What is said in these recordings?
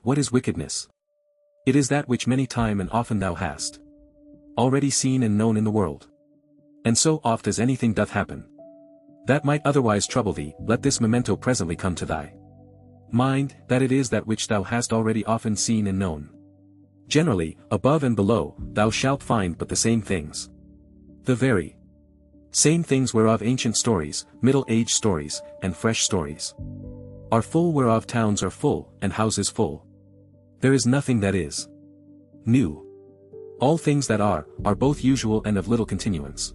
What is wickedness? It is that which many time and often thou hast already seen and known in the world. And so oft as anything doth happen that might otherwise trouble thee, let this memento presently come to thy mind, that it is that which thou hast already often seen and known. Generally, above and below, thou shalt find but the same things. The very same things whereof ancient stories, middle-age stories, and fresh stories are full, whereof towns are full, and houses full. There is nothing that is new. All things that are both usual and of little continuance.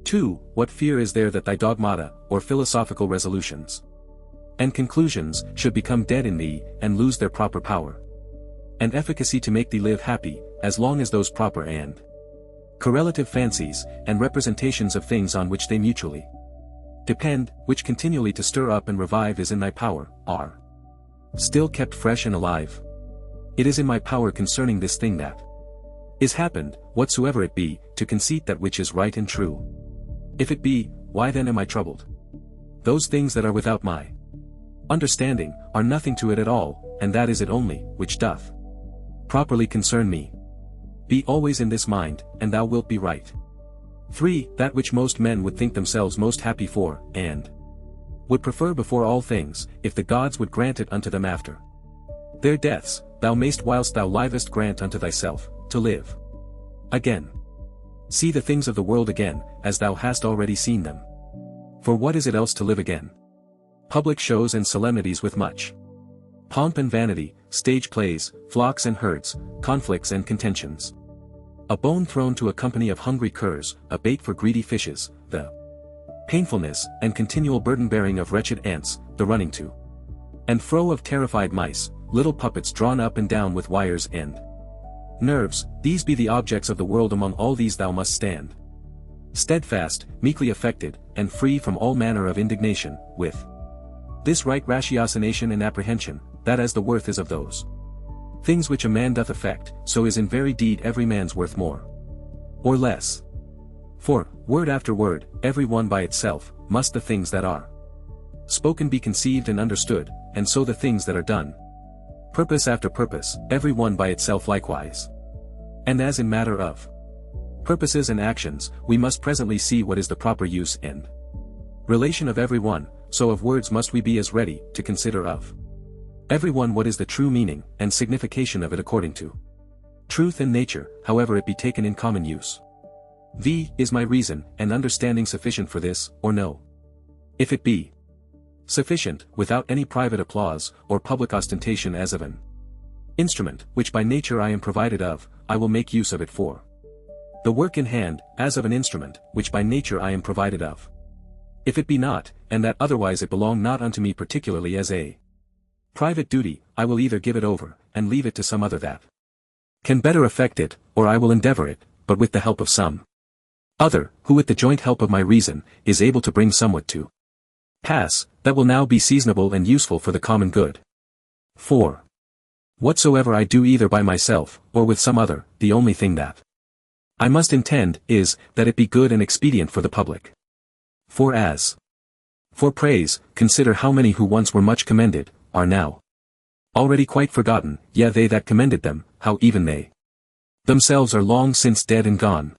2. What fear is there that thy dogmata, or philosophical resolutions and conclusions, should become dead in thee, and lose their proper power and efficacy to make thee live happy, as long as those proper and correlative fancies, and representations of things on which they mutually depend, which continually to stir up and revive is in thy power, are still kept fresh and alive. It is in my power concerning this thing that is happened, whatsoever it be, to conceit that which is right and true. If it be, why then am I troubled? Those things that are without my understanding, are nothing to it at all, and that is it only, which doth properly concern me. Be always in this mind, and thou wilt be right. 3. That which most men would think themselves most happy for, and would prefer before all things, if the gods would grant it unto them after their deaths, thou mayst whilst thou livest grant unto thyself, to live again. See the things of the world again, as thou hast already seen them. For what is it else to live again? Public shows and solemnities with much pomp and vanity, stage plays, flocks and herds, conflicts and contentions. A bone thrown to a company of hungry curs, a bait for greedy fishes, the painfulness and continual burden-bearing of wretched ants, the running to and fro of terrified mice, little puppets drawn up and down with wires and nerves, these be the objects of the world. Among all these thou must stand steadfast, meekly affected, and free from all manner of indignation, with this right ratiocination and apprehension, that as the worth is of those things which a man doth affect, so is in very deed every man's worth more or less. For, word after word, every one by itself, must the things that are spoken be conceived and understood, and so the things that are done. Purpose after purpose, every one by itself likewise. And as in matter of purposes and actions, we must presently see what is the proper use and relation of every one, so of words must we be as ready to consider of every one what is the true meaning and signification of it according to truth and nature, however it be taken in common use. Is my reason and understanding sufficient for this, or no? If it be sufficient, without any private applause, or public ostentation as of an instrument, which by nature I am provided of, I will make use of it for the work in hand, as of an instrument, which by nature I am provided of. If it be not, and that otherwise it belong not unto me particularly as a private duty, I will either give it over, and leave it to some other that can better effect it, or I will endeavor it, but with the help of some other, who with the joint help of my reason, is able to bring somewhat to pass, that will now be seasonable and useful for the common good. 4. Whatsoever I do either by myself, or with some other, the only thing that I must intend, is, that it be good and expedient for the public. For as for praise, consider how many who once were much commended, are now already quite forgotten, yea they that commended them, how even they themselves are long since dead and gone.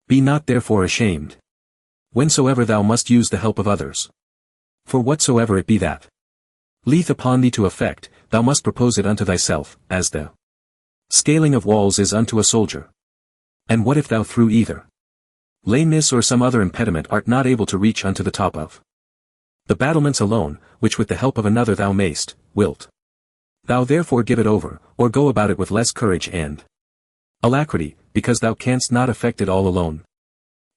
Be not therefore ashamed, whensoever thou must use the help of others. For whatsoever it be that lieth upon thee to effect, thou must propose it unto thyself, as the scaling of walls is unto a soldier. And what if thou through either lameness or some other impediment art not able to reach unto the top of the battlements alone, which with the help of another thou mayst, wilt thou therefore give it over, or go about it with less courage and alacrity, because thou canst not effect it all alone?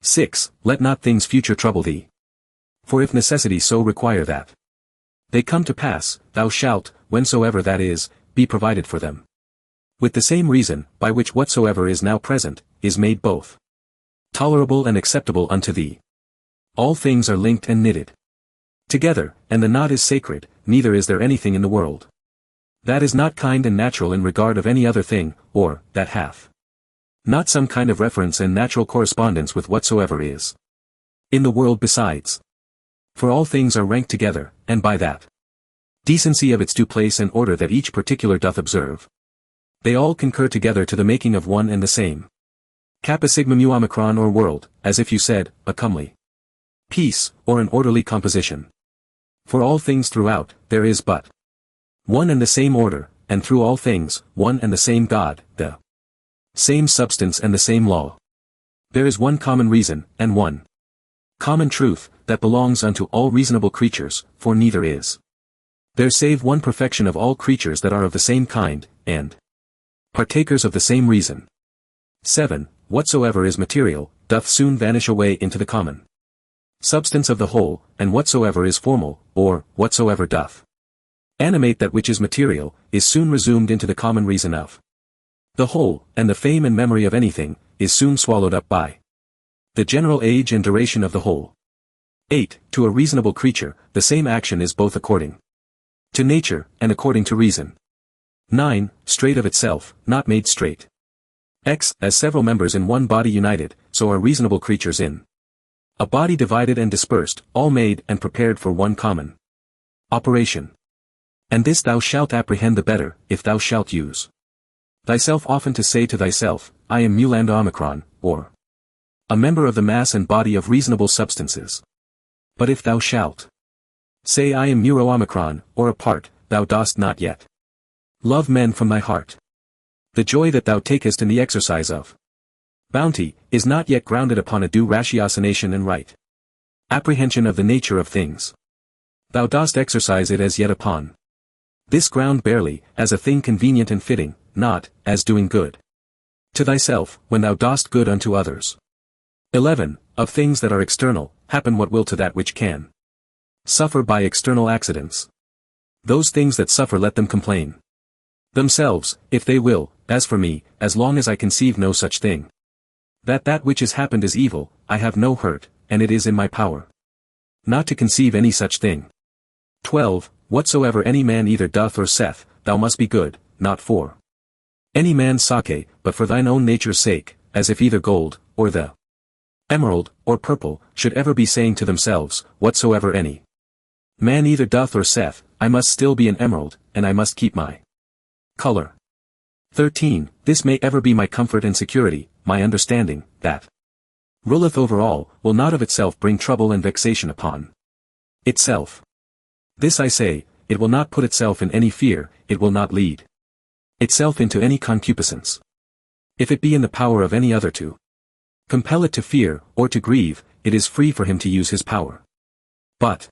6. Let not things future trouble thee. For if necessity so require that they come to pass, thou shalt, whensoever that is, be provided for them. With the same reason, by which whatsoever is now present, is made both tolerable and acceptable unto thee. All things are linked and knitted together, and the knot is sacred, neither is there anything in the world that is not kind and natural in regard of any other thing, or, that hath not some kind of reference and natural correspondence with whatsoever is in the world besides. For all things are ranked together, and by that Decency of its due place and order that each particular doth observe. They all concur together to the making of one and the same. Kappa sigma mu omicron or world, as if you said, a comely piece, or an orderly composition. For all things throughout, there is but one and the same order, and through all things, one and the same God, the same substance and the same law. There is one common reason, and one common truth, that belongs unto all reasonable creatures, for neither is there save one perfection of all creatures that are of the same kind, and partakers of the same reason. 7. Whatsoever is material, doth soon vanish away into the common substance of the whole, and whatsoever is formal, or whatsoever doth animate that which is material, is soon resumed into the common reason of the whole, and the fame and memory of anything, is soon swallowed up by the general age and duration of the whole. 8. To a reasonable creature, the same action is both according to nature, and according to reason. 9. Straight of itself, not made straight. X. As several members in one body united, so are reasonable creatures in a body divided and dispersed, all made and prepared for one common operation. And this thou shalt apprehend the better, if thou shalt use thyself often to say to thyself, I am mu lambda omicron, or a member of the mass and body of reasonable substances. But if thou shalt say I am mu rho omicron, or a part, thou dost not yet love men from thy heart. The joy that thou takest in the exercise of bounty, is not yet grounded upon a due ratiocination and right apprehension of the nature of things. Thou dost exercise it as yet upon this ground barely, as a thing convenient and fitting, not, as doing good to thyself, when thou dost good unto others. 11. Of things that are external, happen what will to that which can suffer by external accidents. Those things that suffer let them complain themselves, if they will, as for me, as long as I conceive no such thing. That which is happened is evil, I have no hurt, and it is in my power not to conceive any such thing. 12. Whatsoever any man either doth or saith, thou must be good, not for any man's sake, but for thine own nature's sake, as if either gold, or the emerald, or purple, should ever be saying to themselves, whatsoever any man either doth or saith, I must still be an emerald, and I must keep my color. 13. This may ever be my comfort and security, my understanding, that ruleth over all, will not of itself bring trouble and vexation upon itself. This I say, it will not put itself in any fear, it will not lead itself into any concupiscence. If it be in the power of any other to compel it to fear, or to grieve, it is free for him to use his power. But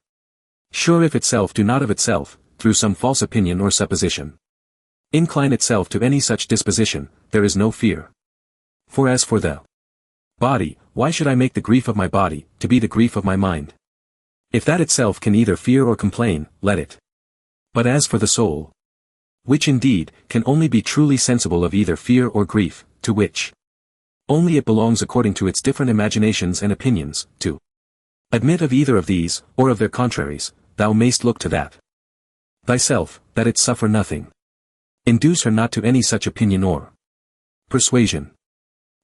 sure if itself do not of itself, through some false opinion or supposition, incline itself to any such disposition, there is no fear. For as for the body, why should I make the grief of my body, to be the grief of my mind? If that itself can either fear or complain, let it. But as for the soul, which indeed, can only be truly sensible of either fear or grief, to which only it belongs according to its different imaginations and opinions, to admit of either of these, or of their contraries, thou mayst look to that thyself, that it suffer nothing. Induce her not to any such opinion or persuasion.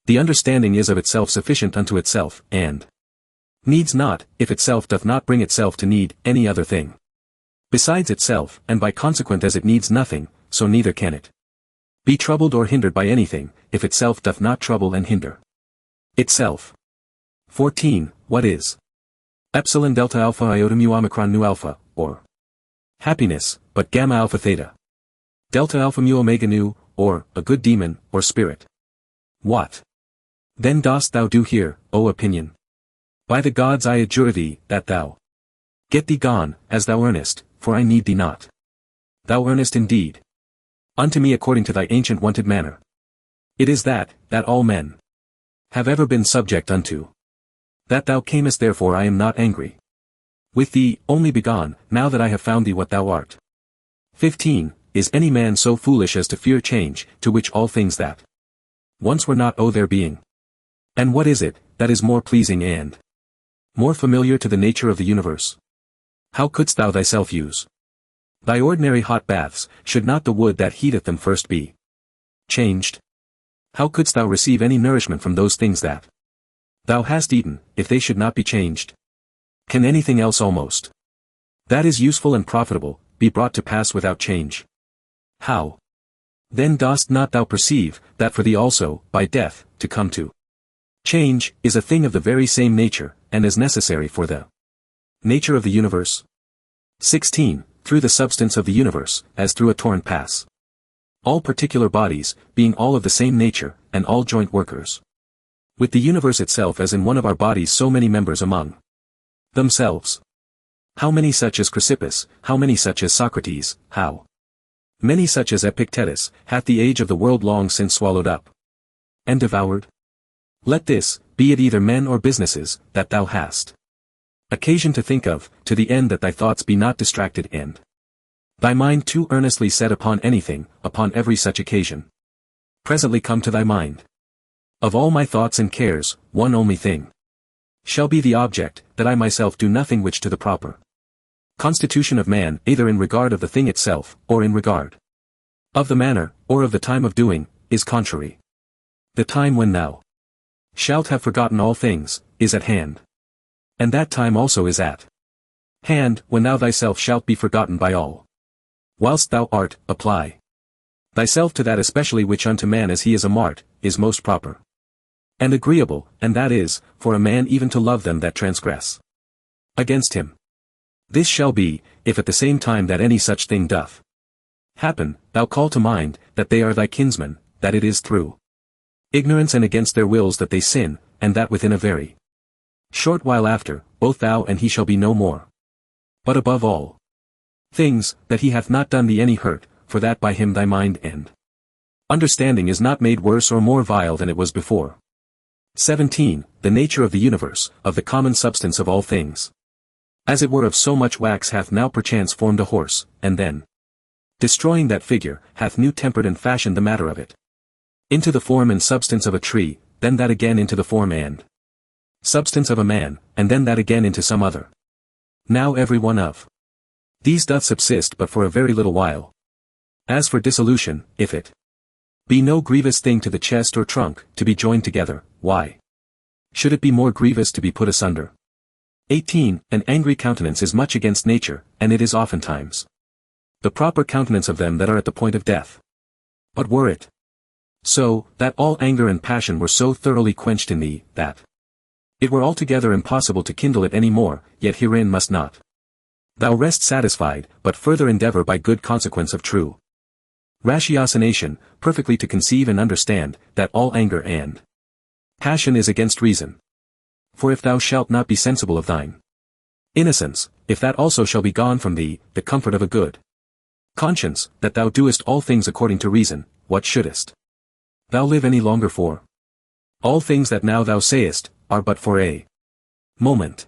The understanding is of itself sufficient unto itself, and needs not, if itself doth not bring itself to need, any other thing besides itself, and by consequent as it needs nothing, so neither can it be troubled or hindered by anything, if itself doth not trouble and hinder itself. 14. What is epsilon delta alpha iota mu omicron nu alpha, or happiness, but gamma alpha theta delta alpha mu omega nu, or a good demon, or spirit? What then dost thou do here, O opinion? By the gods I adjure thee, that thou get thee gone, as thou earnest, for I need thee not. Thou earnest indeed unto me according to thy ancient wonted manner. It is that all men have ever been subject unto. That thou camest therefore I am not angry with thee, only begone, now that I have found thee what thou art. 15. Is any man so foolish as to fear change, to which all things that once were not owe their being? And what is it, that is more pleasing and more familiar to the nature of the universe? How couldst thou thyself use thy ordinary hot baths, should not the wood that heateth them first be changed? How couldst thou receive any nourishment from those things that thou hast eaten, if they should not be changed? Can anything else almost that is useful and profitable, be brought to pass without change? How? Then dost not thou perceive, that for thee also, by death, to come to change, is a thing of the very same nature, and as necessary for the nature of the universe? 16. Through the substance of the universe, as through a torrent pass all particular bodies, being all of the same nature, and all joint workers with the universe itself, as in one of our bodies so many members among themselves. How many such as Chrysippus, how many such as Socrates, how many such as Epictetus, hath the age of the world long since swallowed up and devoured? Let this, be it either men or businesses, that thou hast occasion to think of, to the end that thy thoughts be not distracted and thy mind too earnestly set upon anything, upon every such occasion presently come to thy mind. Of all my thoughts and cares, one only thing shall be the object, that I myself do nothing which to the proper constitution of man, either in regard of the thing itself, or in regard of the manner, or of the time of doing, is contrary. The time when thou shalt have forgotten all things, is at hand. And that time also is at hand, when thou thyself shalt be forgotten by all. Whilst thou art, apply thyself to that especially which unto man as he is a mart, is most proper and agreeable, and that is, for a man even to love them that transgress against him. This shall be, if at the same time that any such thing doth happen, thou call to mind, that they are thy kinsmen, that it is through ignorance and against their wills that they sin, and that within a very short while after, both thou and he shall be no more. But above all things, that he hath not done thee any hurt, for that by him thy mind and understanding is not made worse or more vile than it was before. 17. The nature of the universe, of the common substance of all things, as it were of so much wax, hath now perchance formed a horse, and then, destroying that figure, hath new tempered and fashioned the matter of it into the form and substance of a tree, then that again into the form and substance of a man, and then that again into some other. Now every one of these doth subsist but for a very little while. As for dissolution, if it be no grievous thing to the chest or trunk, to be joined together, why should it be more grievous to be put asunder? 18. An angry countenance is much against nature, and it is oftentimes the proper countenance of them that are at the point of death. But were it so, that all anger and passion were so thoroughly quenched in thee, that it were altogether impossible to kindle it any more, yet herein must not thou rest satisfied, but further endeavor by good consequence of true ratiocination, perfectly to conceive and understand, that all anger and passion is against reason. For if thou shalt not be sensible of thine innocence, if that also shall be gone from thee, the comfort of a good conscience, that thou doest all things according to reason, what shouldest thou live any longer for? All things that now thou sayest, are but for a moment.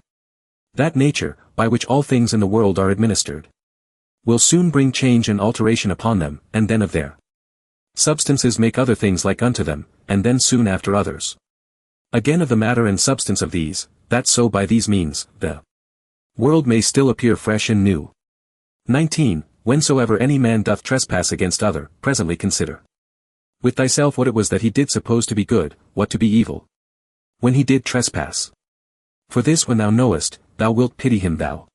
That nature, by which all things in the world are administered, will soon bring change and alteration upon them, and then of their substances make other things like unto them, and then soon after others. Again of the matter and substance of these, that so by these means, the world may still appear fresh and new. 19. Whensoever any man doth trespass against other, presently consider with thyself what it was that he did suppose to be good, what to be evil, when he did trespass. For this when thou knowest, thou wilt pity him, thou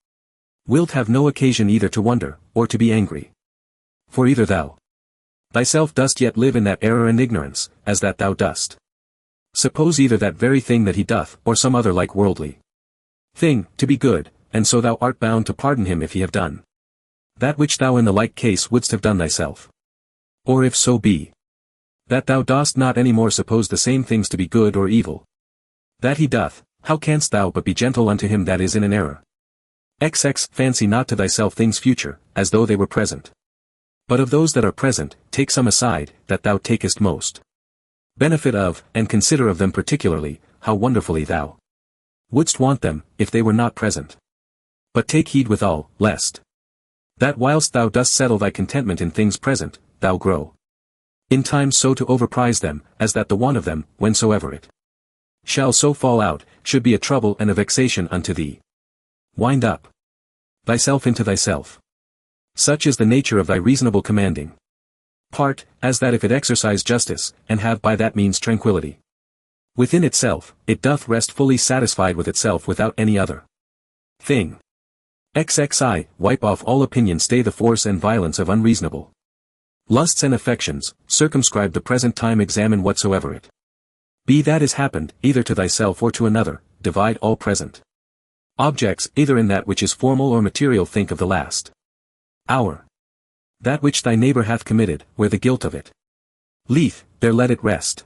wilt have no occasion either to wonder, or to be angry. For either thou thyself dost yet live in that error and ignorance, as that thou dost suppose either that very thing that he doth, or some other like worldly thing, to be good, and so thou art bound to pardon him if he have done that which thou in the like case wouldst have done thyself. Or if so be that thou dost not any more suppose the same things to be good or evil that he doth, how canst thou but be gentle unto him that is in an error? XX. Fancy not to thyself things future, as though they were present. But of those that are present, take some aside, that thou takest most benefit of, and consider of them particularly, how wonderfully thou wouldst want them, if they were not present. But take heed withal, lest that whilst thou dost settle thy contentment in things present, thou grow in time so to overprize them, as that the want of them, whensoever it shall so fall out, should be a trouble and a vexation unto thee. Wind up thyself into thyself. Such is the nature of thy reasonable commanding part, as that if it exercise justice, and have by that means tranquillity within itself, it doth rest fully satisfied with itself without any other thing. XXI, wipe off all opinion, stay the force and violence of unreasonable lusts and affections, circumscribe the present time, examine whatsoever it be that is happened, either to thyself or to another, divide all present objects, either in that which is formal or material, think of the last hour. That which thy neighbor hath committed, where the guilt of it lieth, there let it rest.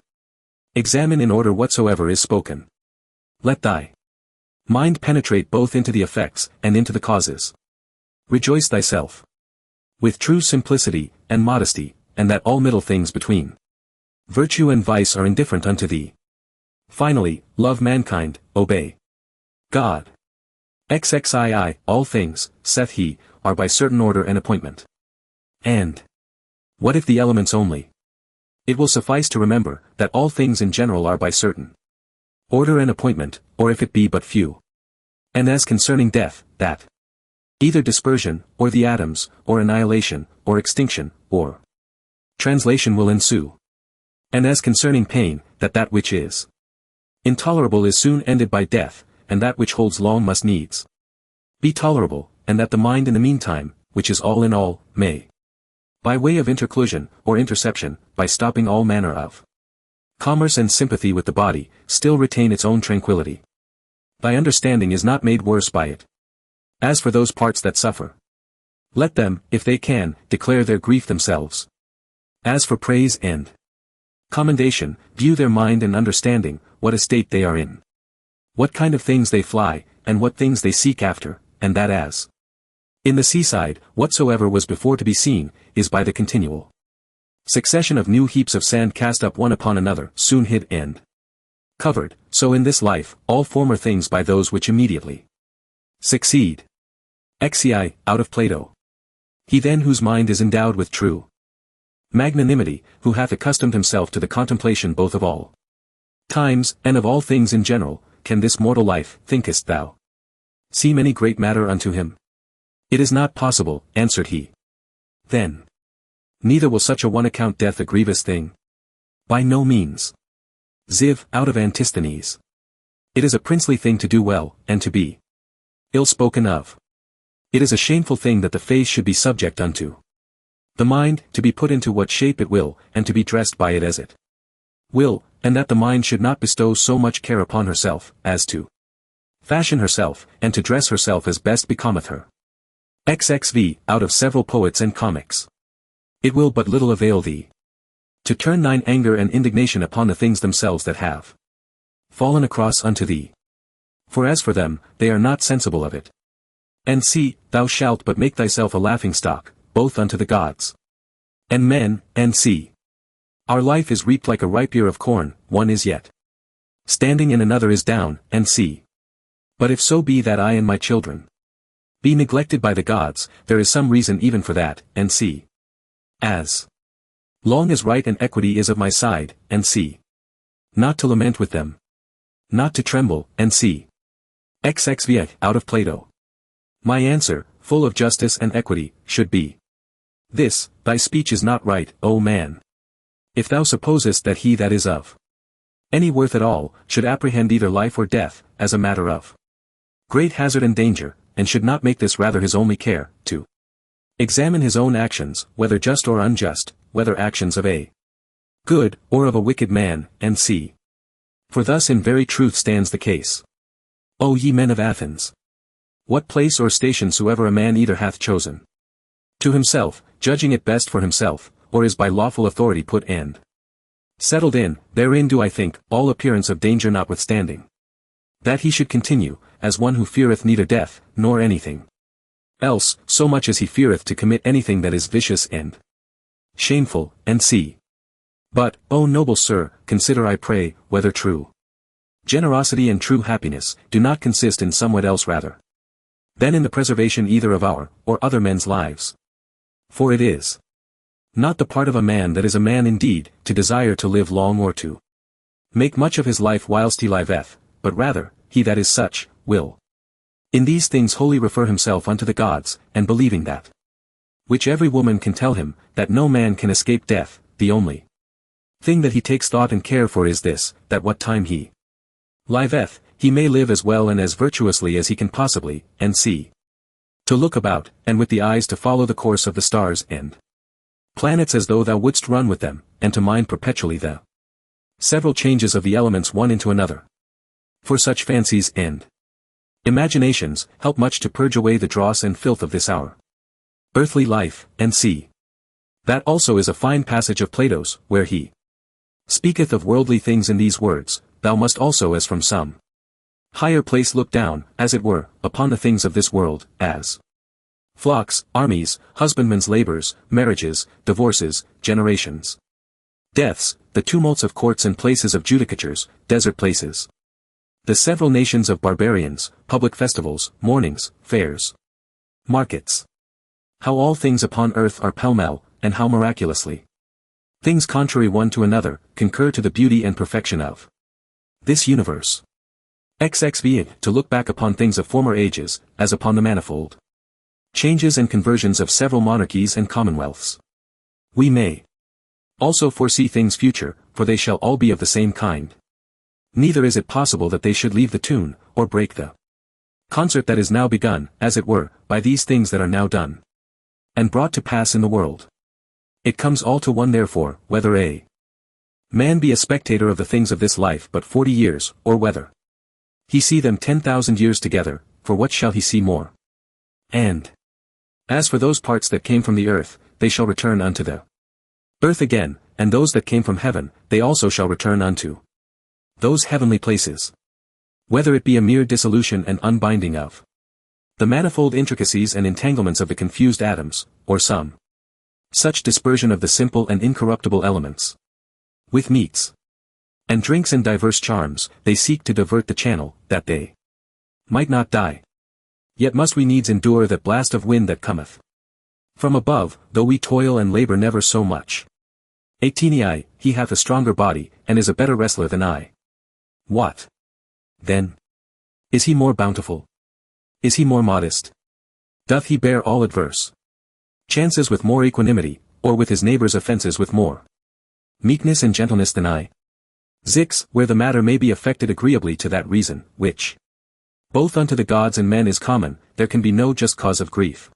Examine in order whatsoever is spoken. Let thy mind penetrate both into the effects, and into the causes. Rejoice thyself with true simplicity, and modesty, and that all middle things between virtue and vice are indifferent unto thee. Finally, love mankind, obey God. XXII, all things, saith he, are by certain order and appointment. And what if the elements only? It will suffice to remember, that all things in general are by certain order and appointment, or if it be but few. And as concerning death, that either dispersion, or the atoms, or annihilation, or extinction, or translation will ensue. And as concerning pain, that which is intolerable is soon ended by death, and that which holds long must needs be tolerable, and that the mind in the meantime, which is all in all, may, by way of interclusion, or interception, by stopping all manner of commerce and sympathy with the body, still retain its own tranquility. Thy understanding is not made worse by it. As for those parts that suffer, let them, if they can, declare their grief themselves. As for praise and commendation, view their mind and understanding, what estate they are in, what kind of things they fly, and what things they seek after, and that as in the seaside, whatsoever was before to be seen, is by the continual succession of new heaps of sand cast up one upon another, soon hid and covered, so in this life, all former things by those which immediately succeed. XIII, out of Plato. He then whose mind is endowed with true magnanimity, who hath accustomed himself to the contemplation both of all times, and of all things in general, can this mortal life, thinkest thou, seem any great matter unto him? It is not possible, answered he. Then neither will such a one account death a grievous thing? By no means. XIV, out of Antisthenes. It is a princely thing to do well, and to be ill spoken of. It is a shameful thing that the face should be subject unto the mind, to be put into what shape it will, and to be dressed by it as it will, and that the mind should not bestow so much care upon herself, as to fashion herself, and to dress herself as best becometh her. XXV, out of several poets and comics. It will but little avail thee to turn thine anger and indignation upon the things themselves that have fallen across unto thee. For as for them, they are not sensible of it. And see, thou shalt but make thyself a laughing-stock, both unto the gods and men, and see. Our life is reaped like a ripe ear of corn, one is yet standing and another is down, and see. But if so be that I and my children be neglected by the gods, there is some reason even for that, and see. As long as right and equity is of my side, and see. Not to lament with them. Not to tremble, and see. XXVIII, out of Plato. My answer, full of justice and equity, should be this: thy speech is not right, O man. If thou supposest that he that is of any worth at all, should apprehend either life or death, as a matter of great hazard and danger, and should not make this rather his only care, to examine his own actions, whether just or unjust, whether actions of a good, or of a wicked man, and see. For thus in very truth stands the case. O ye men of Athens! What place or station soever a man either hath chosen to himself, judging it best for himself, or is by lawful authority put and settled in, therein do I think, all appearance of danger notwithstanding, that he should continue, as one who feareth neither death, nor anything else, so much as he feareth to commit anything that is vicious and shameful, and see. But, O noble sir, consider I pray, whether true generosity and true happiness do not consist in somewhat else rather than in the preservation either of our, or other men's lives. For it is not the part of a man that is a man indeed, to desire to live long or to make much of his life whilst he liveth, but rather, he that is such, will in these things wholly refer himself unto the gods, and believing that which every woman can tell him, that no man can escape death, the only thing that he takes thought and care for is this, that what time he liveth, he may live as well and as virtuously as he can possibly, and see. To look about, and with the eyes to follow the course of the stars and planets as though thou wouldst run with them, and to mind perpetually the several changes of the elements one into another. For such fancies and imaginations help much to purge away the dross and filth of this our earthly life, and see. That also is a fine passage of Plato's, where he speaketh of worldly things in these words, thou must also as from some higher place look down, as it were, upon the things of this world, as flocks, armies, husbandmen's labors, marriages, divorces, generations, deaths, the tumults of courts and places of judicatures, desert places, the several nations of barbarians, public festivals, mournings, fairs, markets. How all things upon earth are pell-mell, and how miraculously things contrary one to another, concur to the beauty and perfection of this universe. XXVIII, to look back upon things of former ages, as upon the manifold changes and conversions of several monarchies and commonwealths. We may also foresee things future, for they shall all be of the same kind. Neither is it possible that they should leave the tune, or break the concert that is now begun, as it were, by these things that are now done and brought to pass in the world. It comes all to one therefore, whether a man be a spectator of the things of this life but 40 years, or whether he see them 10,000 years together, for what shall he see more? And as for those parts that came from the earth, they shall return unto the earth again, and those that came from heaven, they also shall return unto those heavenly places. Whether it be a mere dissolution and unbinding of the manifold intricacies and entanglements of the confused atoms, or some such dispersion of the simple and incorruptible elements. With meats and drinks and diverse charms, they seek to divert the channel, that they might not die. Yet must we needs endure that blast of wind that cometh from above, though we toil and labor never so much. XXIII, he hath a stronger body, and is a better wrestler than I. What, then? Is he more bountiful? Is he more modest? Doth he bear all adverse chances with more equanimity, or with his neighbor's offences with more meekness and gentleness than I? XXIX, where the matter may be affected agreeably to that reason, which both unto the gods and men is common, there can be no just cause of grief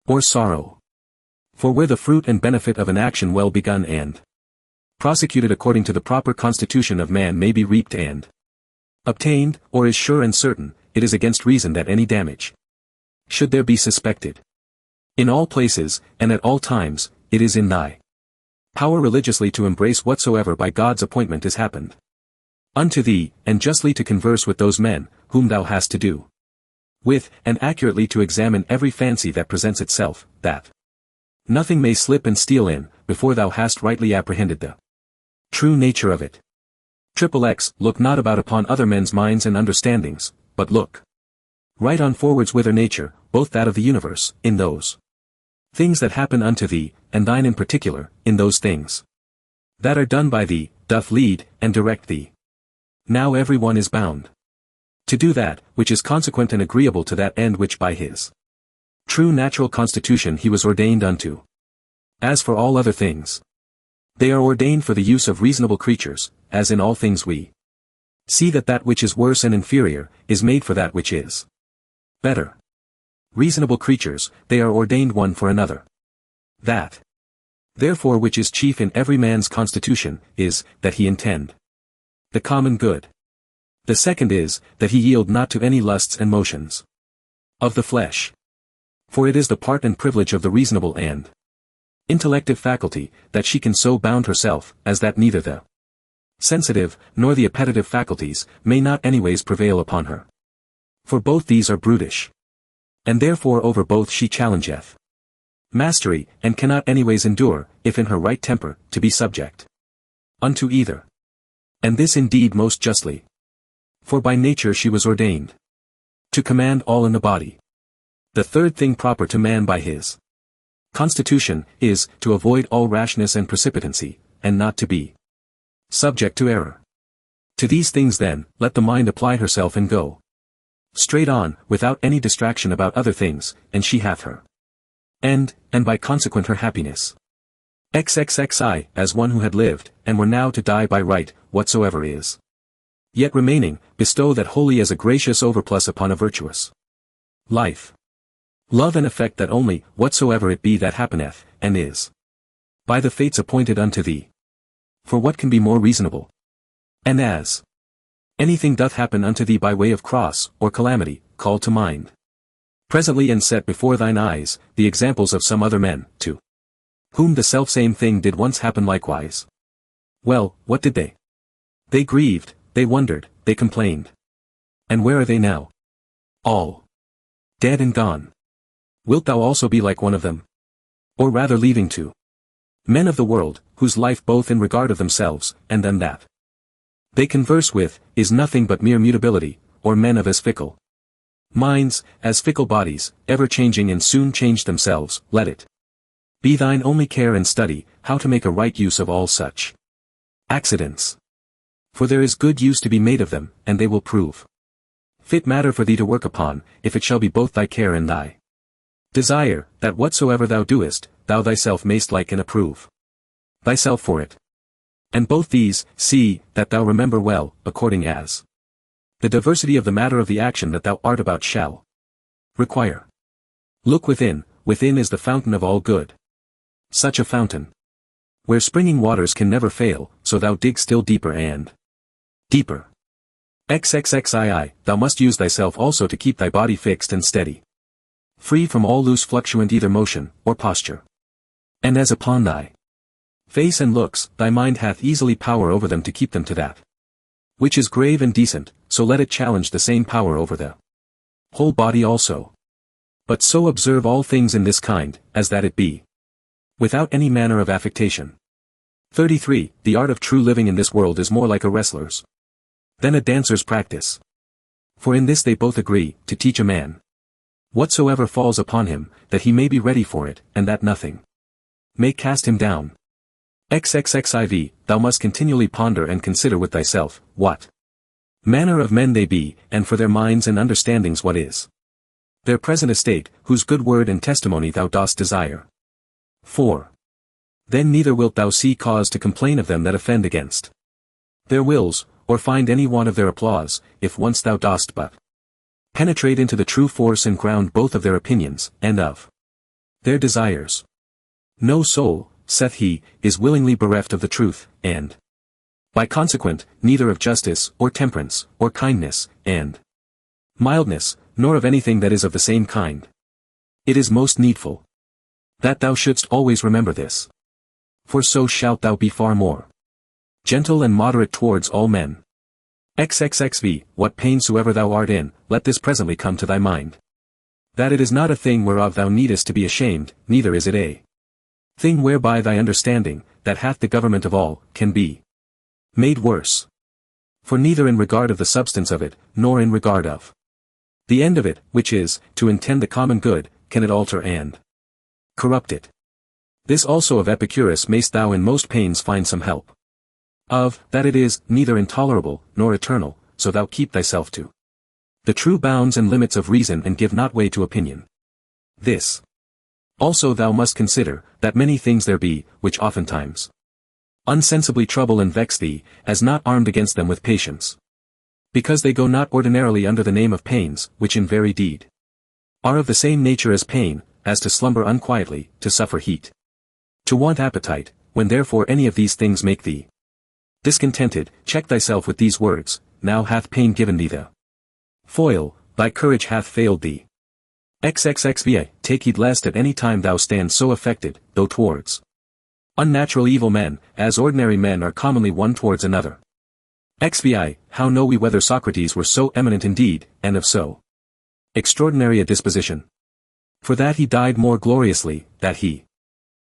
or sorrow. For where the fruit and benefit of an action well begun and prosecuted according to the proper constitution of man may be reaped and obtained, or is sure and certain, it is against reason that any damage should there be suspected. In all places, and at all times, it is in thy power religiously to embrace whatsoever by God's appointment is happened unto thee, and justly to converse with those men, whom thou hast to do with, and accurately to examine every fancy that presents itself, that nothing may slip and steal in, before thou hast rightly apprehended the true nature of it. XXX, look not about upon other men's minds and understandings, but look right on forwards whither nature, both that of the universe, in those things that happen unto thee, and thine in particular, in those things that are done by thee, doth lead, and direct thee. Now every one is bound to do that, which is consequent and agreeable to that end which by his true natural constitution he was ordained unto. As for all other things, they are ordained for the use of reasonable creatures, as in all things we see that that which is worse and inferior, is made for that which is better. Reasonable creatures, they are ordained one for another. That, therefore, which is chief in every man's constitution, is, that he intend the common good. The second is, that he yield not to any lusts and motions of the flesh. For it is the part and privilege of the reasonable and intellective faculty, that she can so bound herself, as that neither the sensitive, nor the appetitive faculties, may not anyways prevail upon her. For both these are brutish. And therefore over both she challengeth mastery, and cannot anyways endure, if in her right temper, to be subject unto either. And this indeed most justly. For by nature she was ordained to command all in the body. The third thing proper to man by his constitution, is, to avoid all rashness and precipitancy, and not to be subject to error. To these things then, let the mind apply herself and go straight on, without any distraction about other things, and she hath her end, and by consequent her happiness. XXXI, as one who had lived, and were now to die by right, whatsoever is yet remaining, bestow that wholly as a gracious overplus upon a virtuous life. Love and affect that only, whatsoever it be that happeneth, and is by the fates appointed unto thee. For what can be more reasonable? And as anything doth happen unto thee by way of cross, or calamity, call to mind presently and set before thine eyes, the examples of some other men, to whom the selfsame thing did once happen likewise. Well, what did they? They grieved, they wondered, they complained. And where are they now? All dead and gone. Wilt thou also be like one of them? Or rather leaving to men of the world, whose life both in regard of themselves, and them that they converse with, is nothing but mere mutability, or men of as fickle minds, as fickle bodies, ever changing and soon change themselves, let it be thine only care and study, how to make a right use of all such accidents. For there is good use to be made of them, and they will prove fit matter for thee to work upon, if it shall be both thy care and thy desire, that whatsoever thou doest, thou thyself mayst like and approve thyself for it. And both these, see, that thou remember well, according as the diversity of the matter of the action that thou art about shall require. Look within, within is the fountain of all good. Such a fountain, where springing waters can never fail, so thou dig still deeper and deeper. XXXII, thou must use thyself also to keep thy body fixed and steady, free from all loose fluctuant either motion, or posture. And as upon thy face and looks, thy mind hath easily power over them to keep them to that which is grave and decent, so let it challenge the same power over the whole body also. But so observe all things in this kind, as that it be without any manner of affectation. 33. The art of true living in this world is more like a wrestler's than a dancer's practice. For in this they both agree, to teach a man whatsoever falls upon him, that he may be ready for it, and that nothing may cast him down. XXXIV, thou must continually ponder and consider with thyself, what manner of men they be, and for their minds and understandings what is their present estate, whose good word and testimony thou dost desire. 4. Then neither wilt thou see cause to complain of them that offend against their wills, or find any want of their applause, if once thou dost but penetrate into the true force and ground both of their opinions, and of their desires. No soul, saith he, is willingly bereft of the truth, and by consequent, neither of justice, or temperance, or kindness, and mildness, nor of anything that is of the same kind. It is most needful that thou shouldst always remember this. For so shalt thou be far more gentle and moderate towards all men. XXXV, what pain soever thou art in, let this presently come to thy mind. That it is not a thing whereof thou needest to be ashamed, neither is it a thing whereby thy understanding, that hath the government of all, can be made worse. For neither in regard of the substance of it, nor in regard of the end of it, which is, to intend the common good, can it alter and corrupt it. This also of Epicurus mayst thou in most pains find some help. Of, that it is, neither intolerable, nor eternal, so thou keep thyself to the true bounds and limits of reason and give not way to opinion. This also thou must consider, that many things there be, which oftentimes unsensibly trouble and vex thee, as not armed against them with patience. Because they go not ordinarily under the name of pains, which in very deed are of the same nature as pain, as to slumber unquietly, to suffer heat, to want appetite. When therefore any of these things make thee discontented, check thyself with these words, now hath pain given thee the foil, thy courage hath failed thee. XXXVI, take heed lest at any time thou stand so affected, though towards unnatural evil men, as ordinary men are commonly one towards another. XVI, how know we whether Socrates were so eminent indeed, and of so extraordinary a disposition? For that he died more gloriously, that he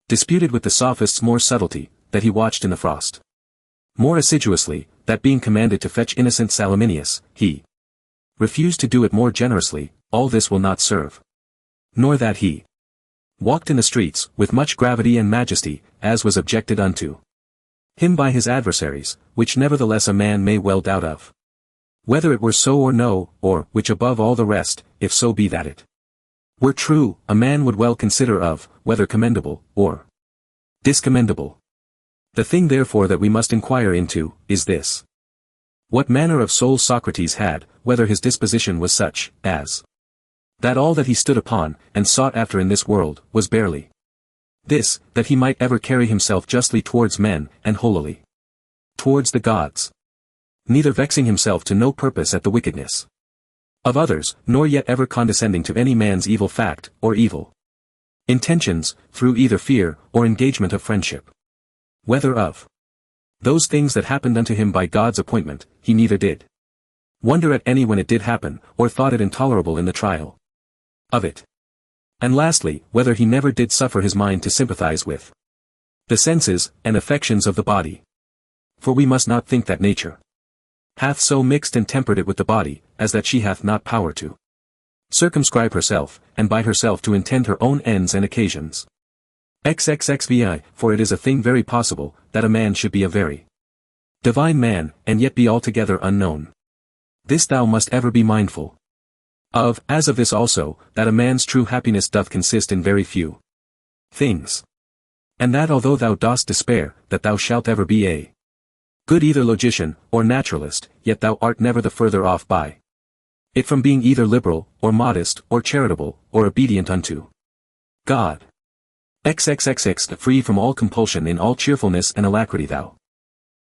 disputed with the sophists more subtlety, that he watched in the frost more assiduously, that being commanded to fetch innocent Salaminius, he refused to do it more generously, all this will not serve. Nor that he walked in the streets, with much gravity and majesty, as was objected unto him by his adversaries, which nevertheless a man may well doubt of, whether it were so or no, or, which above all the rest, if so be that it were true, a man would well consider of, whether commendable, or discommendable. The thing therefore that we must inquire into, is this: what manner of soul Socrates had, whether his disposition was such, as That all that he stood upon, and sought after in this world, was barely this, that he might ever carry himself justly towards men, and holily towards the gods. Neither vexing himself to no purpose at the wickedness of others, nor yet ever condescending to any man's evil fact, or evil intentions, through either fear, or engagement of friendship. Whether of those things that happened unto him by God's appointment, he neither did wonder at any when it did happen, or thought it intolerable in the trial of it. And lastly, whether he never did suffer his mind to sympathize with the senses, and affections of the body. For we must not think that nature hath so mixed and tempered it with the body, as that she hath not power to circumscribe herself, and by herself to intend her own ends and occasions. XXXVI, for it is a thing very possible, that a man should be a very divine man, and yet be altogether unknown. This thou must ever be mindful of, as of this also, that a man's true happiness doth consist in very few things. And that although thou dost despair, that thou shalt ever be a good either logician, or naturalist, yet thou art never the further off by it from being either liberal, or modest, or charitable, or obedient unto God. XXXIX, free from all compulsion, in all cheerfulness and alacrity thou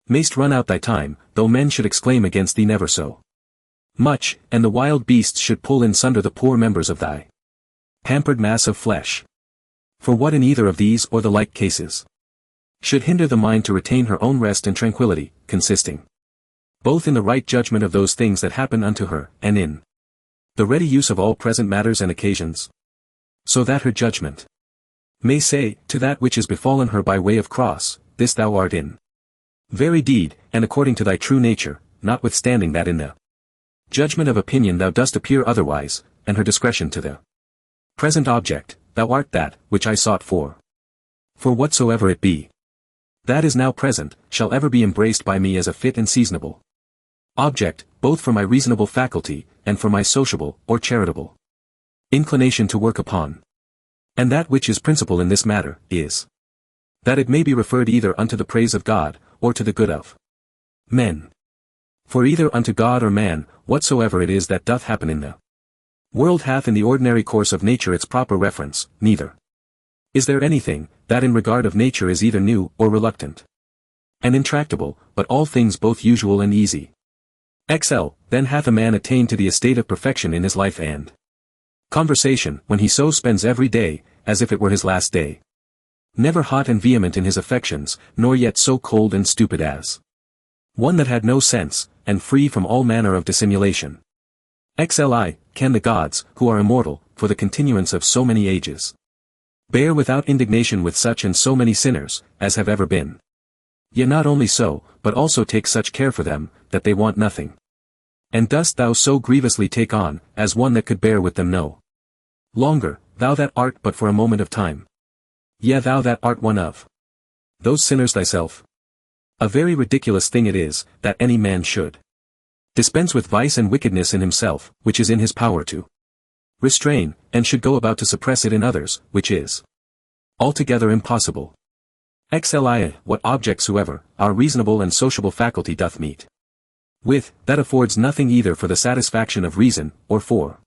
mayst run out thy time, though men should exclaim against thee never so much, and the wild beasts should pull in sunder the poor members of thy hampered mass of flesh. For what in either of these or the like cases should hinder the mind to retain her own rest and tranquillity, consisting both in the right judgment of those things that happen unto her, and in the ready use of all present matters and occasions, so that her judgment may say, to that which is befallen her by way of cross, this thou art in very deed, and according to thy true nature, notwithstanding that in the judgment of opinion thou dost appear otherwise, and her discretion to the present object, thou art that, which I sought for. For whatsoever it be that is now present, shall ever be embraced by me as a fit and seasonable object, both for my reasonable faculty, and for my sociable, or charitable inclination to work upon. And that which is principal in this matter, is that it may be referred either unto the praise of God, or to the good of men. For either unto God or man, whatsoever it is that doth happen in the world hath in the ordinary course of nature its proper reference, neither is there anything, that in regard of nature is either new, or reluctant, and intractable, but all things both usual and easy. XL, then hath a man attained to the estate of perfection in his life and conversation, when he so spends every day, as if it were his last day. Never hot and vehement in his affections, nor yet so cold and stupid as one that had no sense, and free from all manner of dissimulation. XLI, can the gods, who are immortal, for the continuance of so many ages, bear without indignation with such and so many sinners, as have ever been. Yet not only so, but also take such care for them, that they want nothing. And dost thou so grievously take on, as one that could bear with them no longer, thou that art but for a moment of time? Yea, thou that art one of those sinners thyself? A very ridiculous thing it is, that any man should dispense with vice and wickedness in himself, which is in his power to restrain, and should go about to suppress it in others, which is altogether impossible. XLII, what object soever, our reasonable and sociable faculty doth meet with, that affords nothing either for the satisfaction of reason, or for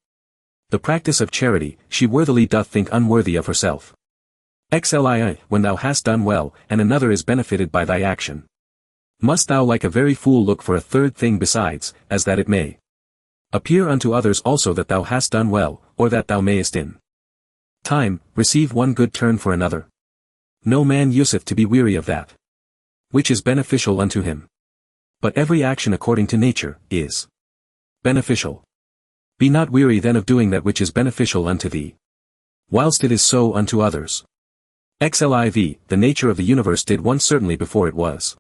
the practice of charity, she worthily doth think unworthy of herself. XLII, when thou hast done well, and another is benefited by thy action, must thou like a very fool look for a third thing besides, as that it may appear unto others also that thou hast done well, or that thou mayest in time receive one good turn for another. No man useth to be weary of that which is beneficial unto him. But every action according to nature, is beneficial. Be not weary then of doing that which is beneficial unto thee, whilst it is so unto others. XLIV, the nature of the universe did once certainly before it was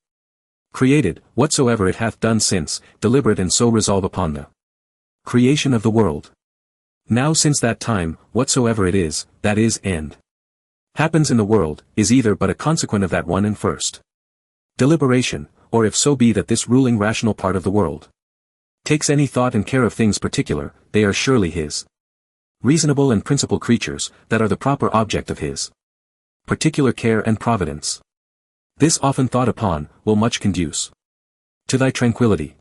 created, whatsoever it hath done since, deliberate and so resolve upon the creation of the world. Now since that time, whatsoever it is, that is and happens in the world, is either but a consequent of that one and first deliberation, or if so be that this ruling rational part of the world takes any thought and care of things particular, they are surely his reasonable and principal creatures, that are the proper object of his particular care and providence. This often thought upon, will much conduce to thy tranquillity.